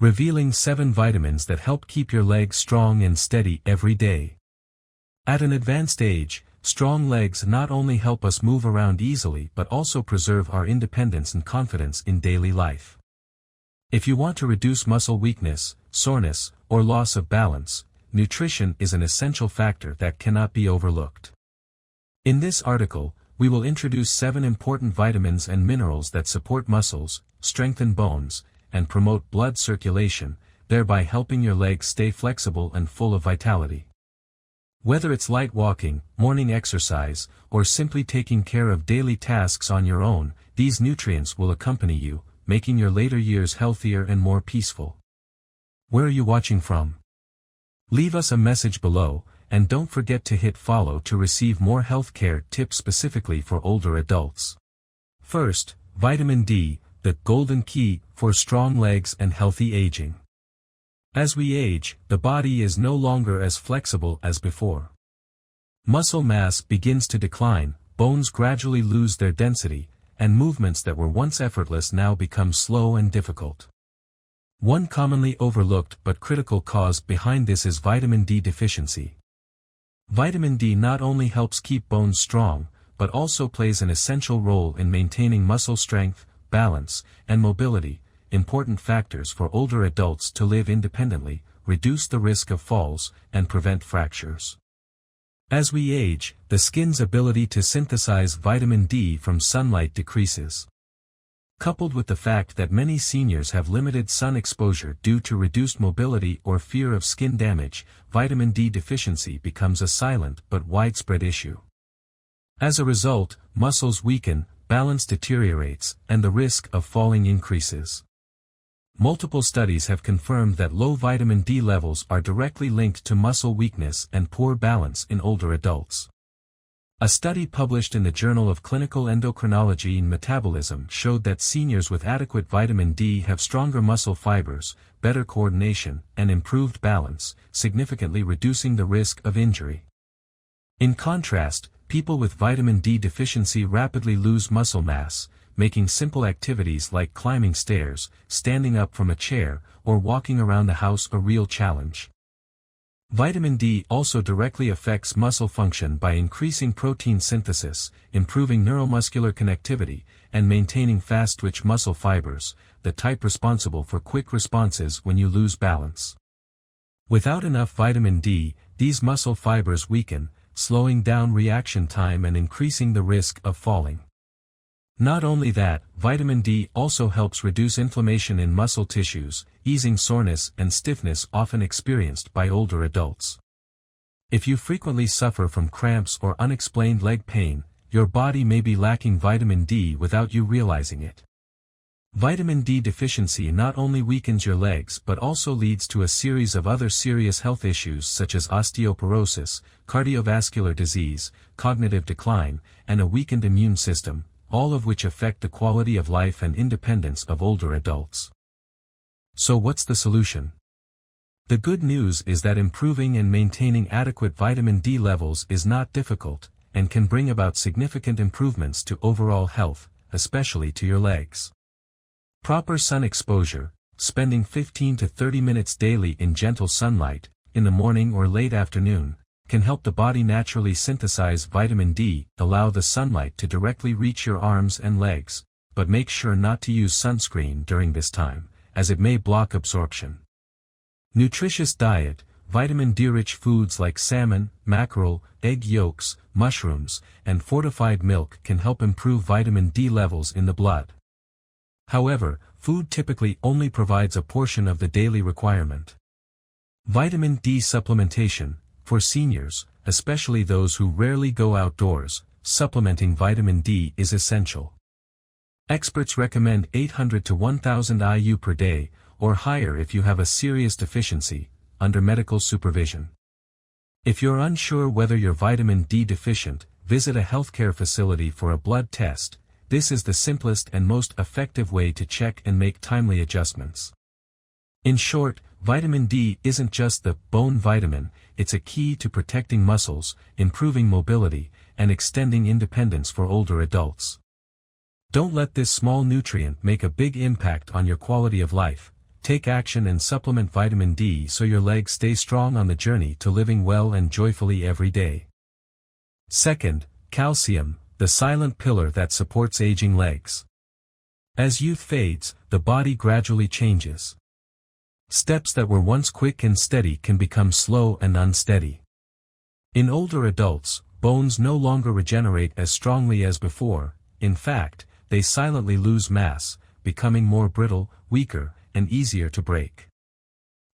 revealing 7 vitamins that help keep your legs strong and steady every day. At an advanced age, strong legs not only help us move around easily but also preserve our independence and confidence in daily life. If you want to reduce muscle weakness, soreness, or loss of balance, nutrition is an essential factor that cannot be overlooked. In this article, we will introduce 7 important vitamins and minerals that support muscles, strengthen bones, and promote blood circulation, thereby helping your legs stay flexible and full of vitality. Whether it's light walking, morning exercise, or simply taking care of daily tasks on your own, these nutrients will accompany you, making your later years healthier and more peaceful. Where are you watching from? Leave us a message below, and don't forget to hit follow to receive more healthcare tips specifically for older adults. First, vitamin D, the golden key for strong legs and healthy aging. As we age, the body is no longer as flexible as before. Muscle mass begins to decline, bones gradually lose their density, and movements that were once effortless now become slow and difficult. One commonly overlooked but critical cause behind this is vitamin D deficiency. Vitamin D not only helps keep bones strong, but also plays an essential role in maintaining muscle strength, balance, and mobility, important factors for older adults to live independently, reduce the risk of falls, and prevent fractures. As we age, the skin's ability to synthesize vitamin D from sunlight decreases. Coupled with the fact that many seniors have limited sun exposure due to reduced mobility or fear of skin damage, vitamin D deficiency becomes a silent but widespread issue. As a result, muscles weaken, balance deteriorates, and the risk of falling increases. Multiple studies have confirmed that low vitamin D levels are directly linked to muscle weakness and poor balance in older adults. A study published in the Journal of Clinical Endocrinology and Metabolism showed that seniors with adequate vitamin D have stronger muscle fibers, better coordination, and improved balance, significantly reducing the risk of injury. In contrast, people with vitamin D deficiency rapidly lose muscle mass, making simple activities like climbing stairs, standing up from a chair, or walking around the house a real challenge. Vitamin D also directly affects muscle function by increasing protein synthesis, improving neuromuscular connectivity, and maintaining fast-twitch muscle fibers, the type responsible for quick responses when you lose balance. Without enough vitamin D, these muscle fibers weaken, slowing down reaction time and increasing the risk of falling. Not only that, vitamin D also helps reduce inflammation in muscle tissues, easing soreness and stiffness often experienced by older adults. If you frequently suffer from cramps or unexplained leg pain, your body may be lacking vitamin D without you realizing it. Vitamin D deficiency not only weakens your legs but also leads to a series of other serious health issues such as osteoporosis, cardiovascular disease, cognitive decline, and a weakened immune system, all of which affect the quality of life and independence of older adults. So what's the solution? The good news is that improving and maintaining adequate vitamin D levels is not difficult, and can bring about significant improvements to overall health, especially to your legs. Proper sun exposure, spending 15 to 30 minutes daily in gentle sunlight, in the morning or late afternoon, can help the body naturally synthesize vitamin D. Allow the sunlight to directly reach your arms and legs, but make sure not to use sunscreen during this time, as it may block absorption. Nutritious diet, vitamin D-rich foods like salmon, mackerel, egg yolks, mushrooms, and fortified milk can help improve vitamin D levels in the blood. However, food typically only provides a portion of the daily requirement. Vitamin D supplementation. For seniors, especially those who rarely go outdoors, supplementing vitamin D is essential. Experts recommend 800 to 1000 IU per day, or higher if you have a serious deficiency, under medical supervision. If you're unsure whether you're vitamin D deficient, visit a healthcare facility for a blood test. This is the simplest and most effective way to check and make timely adjustments. In short, vitamin D isn't just the bone vitamin, it's a key to protecting muscles, improving mobility, and extending independence for older adults. Don't let this small nutrient make a big impact on your quality of life, take action and supplement vitamin D so your legs stay strong on the journey to living well and joyfully every day. Second, calcium, the silent pillar that supports aging legs. As youth fades, the body gradually changes. Steps that were once quick and steady can become slow and unsteady. In older adults, bones no longer regenerate as strongly as before. In fact, they silently lose mass, becoming more brittle, weaker, and easier to break.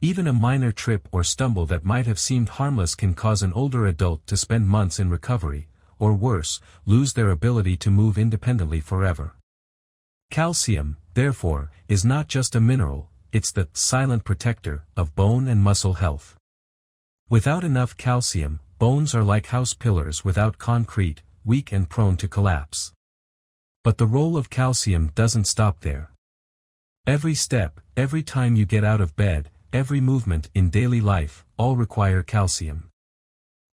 Even a minor trip or stumble that might have seemed harmless can cause an older adult to spend months in recovery, or worse, lose their ability to move independently forever. Calcium, therefore, is not just a mineral, it's the silent protector of bone and muscle health. Without enough calcium, bones are like house pillars without concrete, weak and prone to collapse. But the role of calcium doesn't stop there. Every step, every time you get out of bed, every movement in daily life, all require calcium.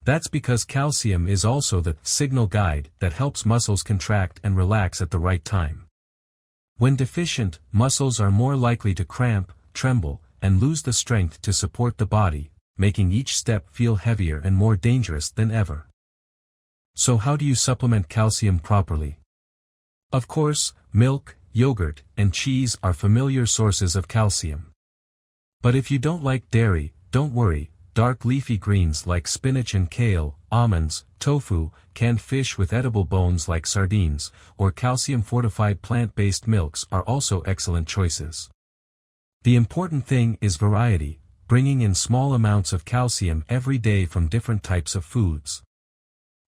That's because calcium is also the signal guide that helps muscles contract and relax at the right time. When deficient, muscles are more likely to cramp, tremble, and lose the strength to support the body, making each step feel heavier and more dangerous than ever. So how do you supplement calcium properly? Of course, milk, yogurt, and cheese are familiar sources of calcium. But if you don't like dairy, don't worry, dark leafy greens like spinach and kale, almonds, tofu, canned fish with edible bones like sardines, or calcium-fortified plant-based milks are also excellent choices. The important thing is variety, bringing in small amounts of calcium every day from different types of foods.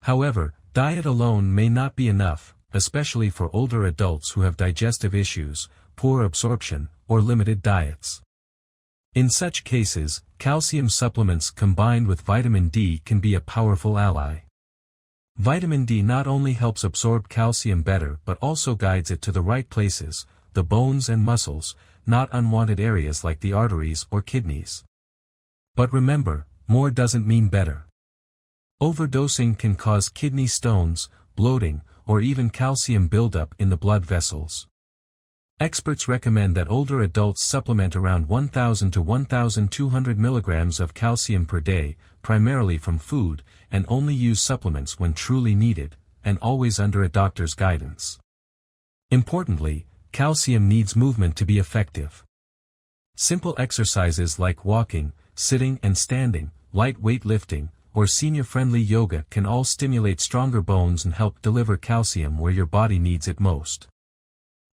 However, diet alone may not be enough, especially for older adults who have digestive issues, poor absorption, or limited diets. In such cases, calcium supplements combined with vitamin D can be a powerful ally. Vitamin D not only helps absorb calcium better but also guides it to the right places, the bones and muscles, not unwanted areas like the arteries or kidneys. But remember, more doesn't mean better. Overdosing can cause kidney stones, bloating, or even calcium buildup in the blood vessels. Experts recommend that older adults supplement around 1,000 to 1,200 milligrams of calcium per day, primarily from food, and only use supplements when truly needed, and always under a doctor's guidance. Importantly, calcium needs movement to be effective. Simple exercises like walking, sitting and standing, light weightlifting, or senior-friendly yoga can all stimulate stronger bones and help deliver calcium where your body needs it most.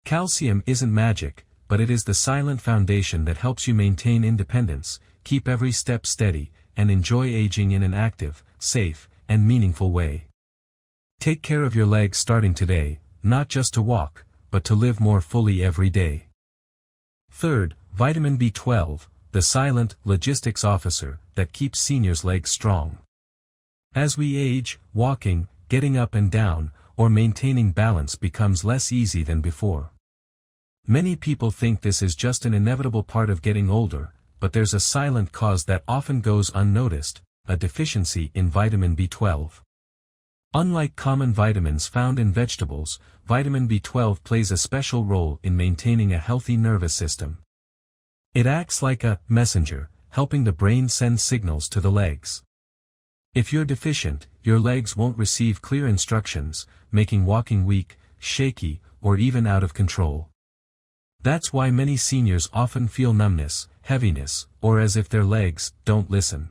Calcium isn't magic, but it is the silent foundation that helps you maintain independence, keep every step steady, and enjoy aging in an active, safe, and meaningful way. Take care of your legs starting today, not just to walk, but to live more fully every day. Third, vitamin B12, the silent logistics officer that keeps seniors' legs strong. As we age, walking, getting up and down, or maintaining balance becomes less easy than before. Many people think this is just an inevitable part of getting older, but there's a silent cause that often goes unnoticed, a deficiency in vitamin B12. Unlike common vitamins found in vegetables, vitamin B12 plays a special role in maintaining a healthy nervous system. It acts like a messenger, helping the brain send signals to the legs. If you're deficient, your legs won't receive clear instructions, making walking weak, shaky, or even out of control. That's why many seniors often feel numbness, heaviness, or as if their legs don't listen.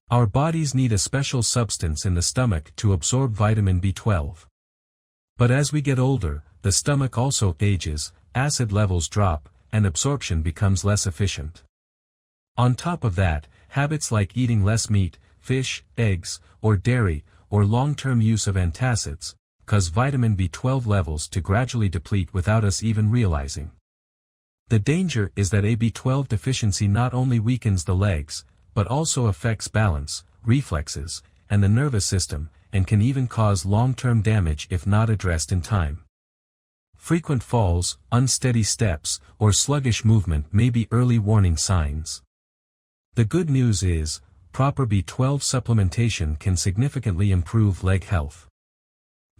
Our bodies need a special substance in the stomach to absorb vitamin B12. But as we get older, the stomach also ages, acid levels drop, and absorption becomes less efficient. On top of that, habits like eating less meat, fish, eggs, or dairy, or long-term use of antacids, cause vitamin B12 levels to gradually deplete without us even realizing. The danger is that a B12 deficiency not only weakens the legs, but also affects balance, reflexes, and the nervous system, and can even cause long-term damage if not addressed in time. Frequent falls, unsteady steps, or sluggish movement may be early warning signs. The good news is, proper B12 supplementation can significantly improve leg health.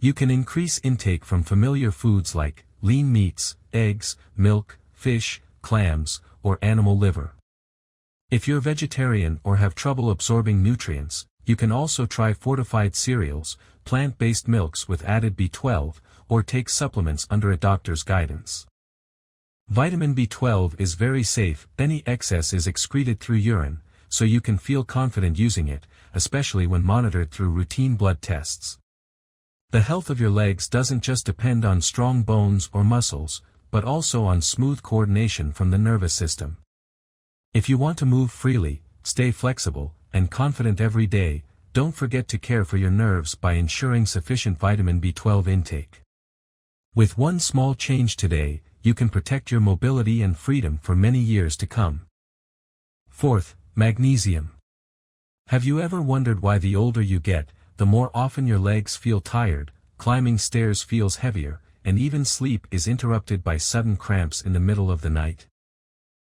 You can increase intake from familiar foods like lean meats, eggs, milk, fish, clams, or animal liver. If you're vegetarian or have trouble absorbing nutrients, you can also try fortified cereals, plant-based milks with added B12, or take supplements under a doctor's guidance. Vitamin B12 is very safe. Any excess is excreted through urine, so you can feel confident using it, especially when monitored through routine blood tests. The health of your legs doesn't just depend on strong bones or muscles, but also on smooth coordination from the nervous system. If you want to move freely, stay flexible, and confident every day, don't forget to care for your nerves by ensuring sufficient vitamin B12 intake. With one small change today, you can protect your mobility and freedom for many years to come. Fourth, magnesium. Have you ever wondered why the older you get, the more often your legs feel tired, climbing stairs feels heavier, and even sleep is interrupted by sudden cramps in the middle of the night?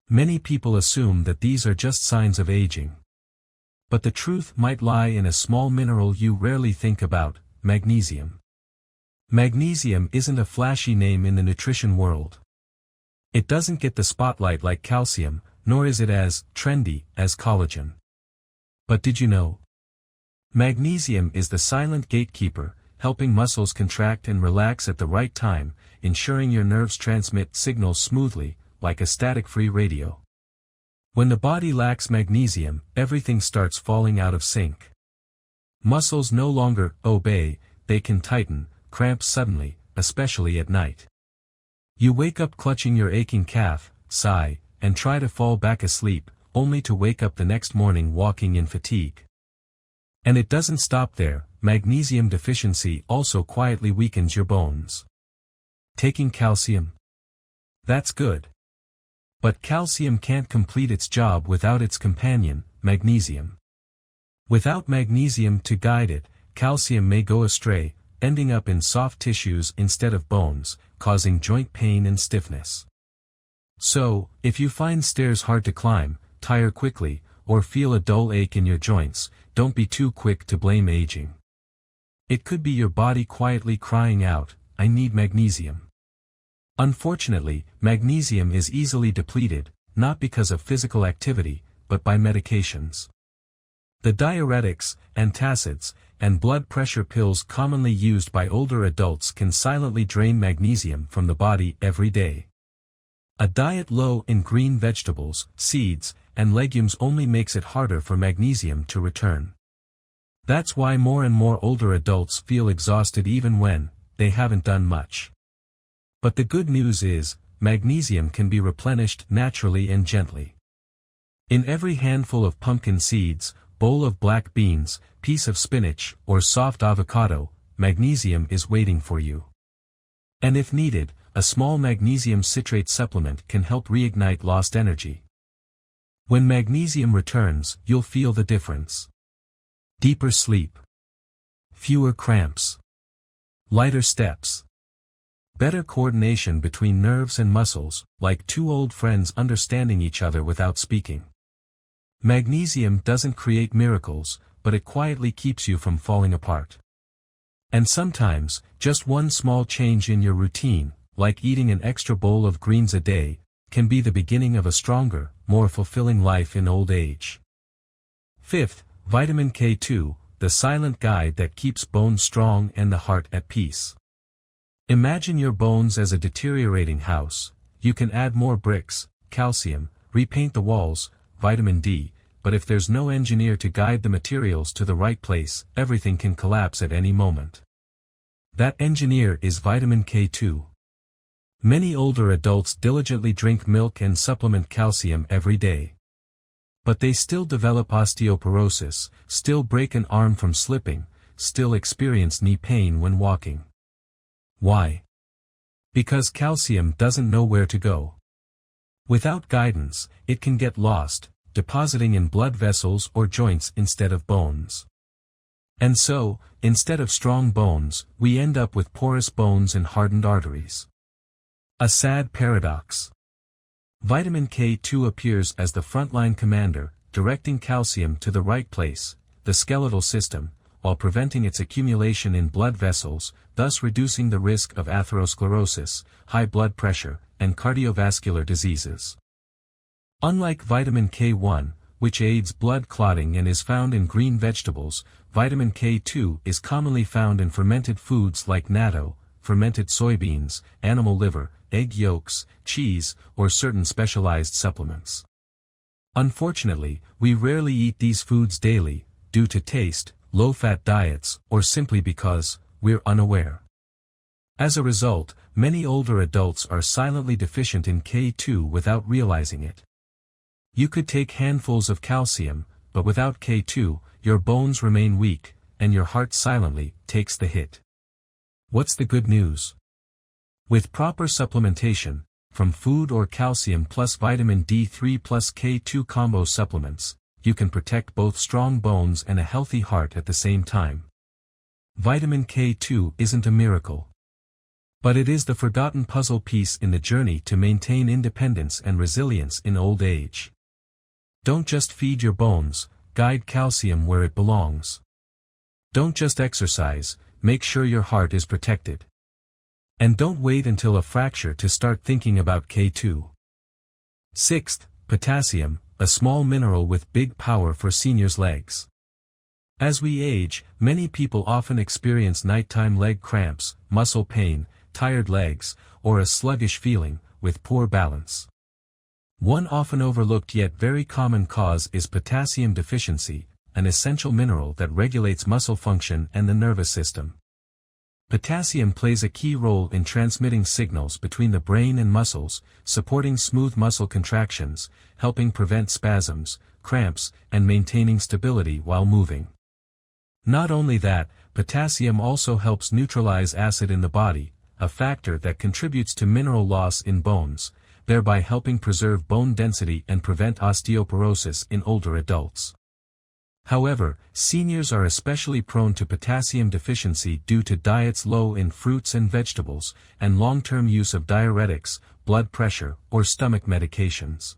Many people assume that these are just signs of aging. But the truth might lie in a small mineral you rarely think about: magnesium. Magnesium isn't a flashy name in the nutrition world. It doesn't get the spotlight like calcium, nor is it as trendy as collagen. But did you know? Magnesium is the silent gatekeeper, helping muscles contract and relax at the right time, ensuring your nerves transmit signals smoothly, like a static-free radio. When the body lacks magnesium, everything starts falling out of sync. Muscles no longer obey, they can tighten, cramp suddenly, especially at night. You wake up clutching your aching calf, sigh, and try to fall back asleep, only to wake up the next morning walking in fatigue. And it doesn't stop there. Magnesium deficiency also quietly weakens your bones. Taking calcium? That's good. But calcium can't complete its job without its companion, magnesium. Without magnesium to guide it, calcium may go astray, ending up in soft tissues instead of bones, causing joint pain and stiffness. So, if you find stairs hard to climb, tire quickly, or feel a dull ache in your joints, don't be too quick to blame aging. It could be your body quietly crying out, "I need magnesium." Unfortunately, magnesium is easily depleted, not because of physical activity, but by medications. The diuretics, antacids, and blood pressure pills commonly used by older adults can silently drain magnesium from the body every day. A diet low in green vegetables, seeds, and legumes only makes it harder for magnesium to return. That's why more and more older adults feel exhausted even when they haven't done much. But the good news is, magnesium can be replenished naturally and gently. In every handful of pumpkin seeds, bowl of black beans, piece of spinach, or soft avocado, magnesium is waiting for you. And if needed, a small magnesium citrate supplement can help reignite lost energy. When magnesium returns, you'll feel the difference. Deeper sleep. Fewer cramps. Lighter steps. Better coordination between nerves and muscles, like two old friends understanding each other without speaking. Magnesium doesn't create miracles, but it quietly keeps you from falling apart. And sometimes, just one small change in your routine, like eating an extra bowl of greens a day, can be the beginning of a stronger, more fulfilling life in old age. Fifth, vitamin K2, the silent guide that keeps bones strong and the heart at peace. Imagine your bones as a deteriorating house. You can add more bricks, calcium, repaint the walls, vitamin D, but if there's no engineer to guide the materials to the right place, everything can collapse at any moment. That engineer is vitamin K2. Many older adults diligently drink milk and supplement calcium every day. But they still develop osteoporosis, still break an arm from slipping, still experience knee pain when walking. Why? Because calcium doesn't know where to go. Without guidance, it can get lost, depositing in blood vessels or joints instead of bones. And so, instead of strong bones, we end up with porous bones and hardened arteries. A sad paradox. Vitamin K2 appears as the frontline commander, directing calcium to the right place, the skeletal system, while preventing its accumulation in blood vessels, thus reducing the risk of atherosclerosis, high blood pressure, and cardiovascular diseases. Unlike vitamin K1, which aids blood clotting and is found in green vegetables, vitamin K2 is commonly found in fermented foods like natto, fermented soybeans, animal liver, egg yolks, cheese, or certain specialized supplements. Unfortunately, we rarely eat these foods daily, due to taste, low-fat diets, or simply because we're unaware. As a result, many older adults are silently deficient in K2 without realizing it. You could take handfuls of calcium, but without K2, your bones remain weak, and your heart silently takes the hit. What's the good news? With proper supplementation, from food or calcium plus vitamin D3 plus K2 combo supplements, you can protect both strong bones and a healthy heart at the same time. Vitamin K2 isn't a miracle. But it is the forgotten puzzle piece in the journey to maintain independence and resilience in old age. Don't just feed your bones, guide calcium where it belongs. Don't just exercise, make sure your heart is protected. And don't wait until a fracture to start thinking about K2. Sixth, potassium, a small mineral with big power for seniors' legs. As we age, many people often experience nighttime leg cramps, muscle pain, tired legs, or a sluggish feeling, with poor balance. One often overlooked yet very common cause is potassium deficiency, an essential mineral that regulates muscle function and the nervous system. Potassium plays a key role in transmitting signals between the brain and muscles, supporting smooth muscle contractions, helping prevent spasms, cramps, and maintaining stability while moving. Not only that, potassium also helps neutralize acid in the body, a factor that contributes to mineral loss in bones, thereby helping preserve bone density and prevent osteoporosis in older adults. However, seniors are especially prone to potassium deficiency due to diets low in fruits and vegetables, and long-term use of diuretics, blood pressure, or stomach medications.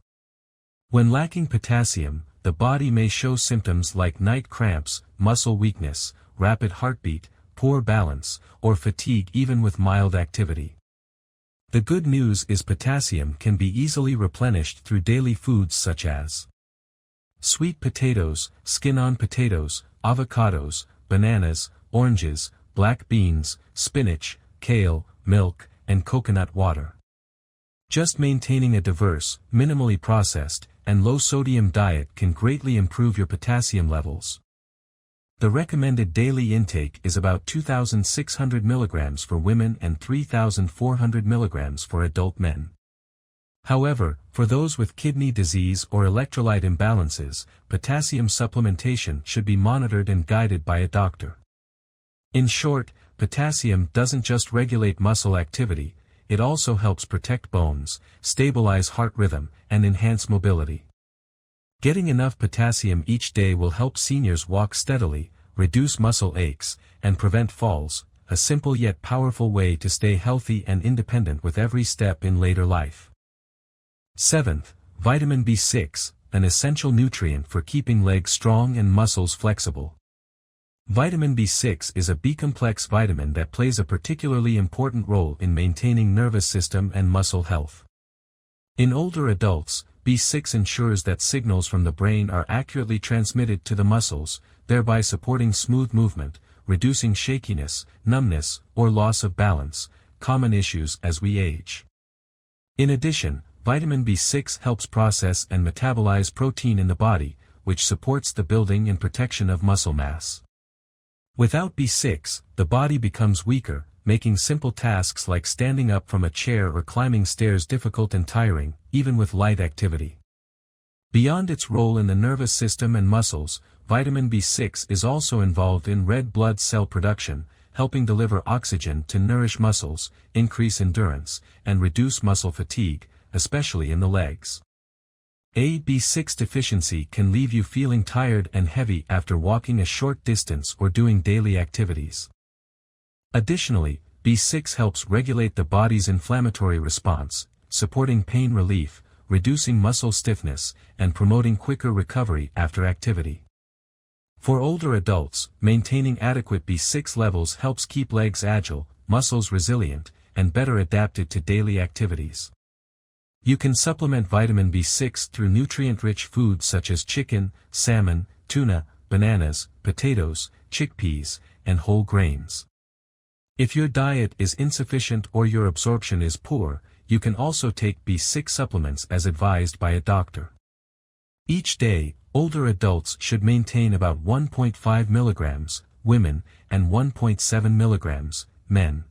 When lacking potassium, the body may show symptoms like night cramps, muscle weakness, rapid heartbeat, poor balance, or fatigue even with mild activity. The good news is potassium can be easily replenished through daily foods such as sweet potatoes, skin-on potatoes, avocados, bananas, oranges, black beans, spinach, kale, milk, and coconut water. Just maintaining a diverse, minimally processed, and low-sodium diet can greatly improve your potassium levels. The recommended daily intake is about 2,600 mg for women and 3,400 mg for adult men. However, for those with kidney disease or electrolyte imbalances, potassium supplementation should be monitored and guided by a doctor. In short, potassium doesn't just regulate muscle activity, it also helps protect bones, stabilize heart rhythm, and enhance mobility. Getting enough potassium each day will help seniors walk steadily, reduce muscle aches, and prevent falls, a simple yet powerful way to stay healthy and independent with every step in later life. 7th, vitamin B6, an essential nutrient for keeping legs strong and muscles flexible. Vitamin B6 is a B-complex vitamin that plays a particularly important role in maintaining nervous system and muscle health. In older adults, B6 ensures that signals from the brain are accurately transmitted to the muscles, thereby supporting smooth movement, reducing shakiness, numbness, or loss of balance, common issues as we age. In addition, vitamin B6 helps process and metabolize protein in the body, which supports the building and protection of muscle mass. Without B6, the body becomes weaker, making simple tasks like standing up from a chair or climbing stairs difficult and tiring, even with light activity. Beyond its role in the nervous system and muscles, vitamin B6 is also involved in red blood cell production, helping deliver oxygen to nourish muscles, increase endurance, and reduce muscle fatigue, especially in the legs. A B6 deficiency can leave you feeling tired and heavy after walking a short distance or doing daily activities. Additionally, B6 helps regulate the body's inflammatory response, supporting pain relief, reducing muscle stiffness, and promoting quicker recovery after activity. For older adults, maintaining adequate B6 levels helps keep legs agile, muscles resilient, and better adapted to daily activities. You can supplement vitamin B6 through nutrient-rich foods such as chicken, salmon, tuna, bananas, potatoes, chickpeas, and whole grains. If your diet is insufficient or your absorption is poor, you can also take B6 supplements as advised by a doctor. Each day, older adults should maintain about 1.5 milligrams, women, and 1.7 milligrams, men.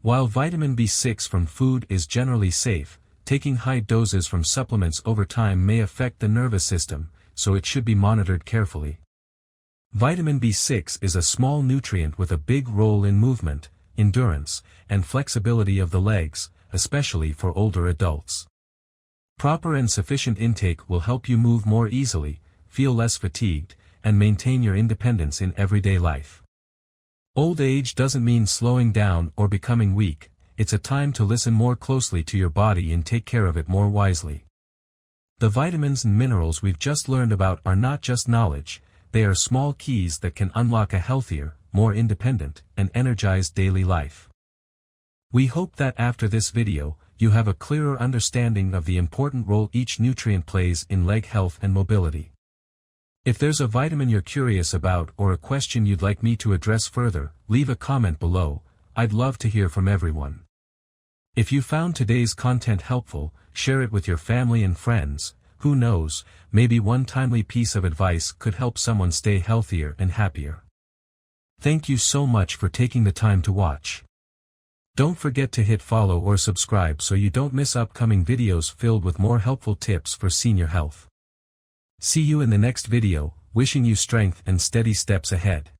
While vitamin B6 from food is generally safe, taking high doses from supplements over time may affect the nervous system, so it should be monitored carefully. Vitamin B6 is a small nutrient with a big role in movement, endurance, and flexibility of the legs, especially for older adults. Proper and sufficient intake will help you move more easily, feel less fatigued, and maintain your independence in everyday life. Old age doesn't mean slowing down or becoming weak, it's a time to listen more closely to your body and take care of it more wisely. The vitamins and minerals we've just learned about are not just knowledge, they are small keys that can unlock a healthier, more independent, and energized daily life. We hope that after this video, you have a clearer understanding of the important role each nutrient plays in leg health and mobility. If there's a vitamin you're curious about or a question you'd like me to address further, leave a comment below. I'd love to hear from everyone. If you found today's content helpful, share it with your family and friends. Who knows, maybe one timely piece of advice could help someone stay healthier and happier. Thank you so much for taking the time to watch. Don't forget to hit follow or subscribe so you don't miss upcoming videos filled with more helpful tips for senior health. See you in the next video, wishing you strength and steady steps ahead.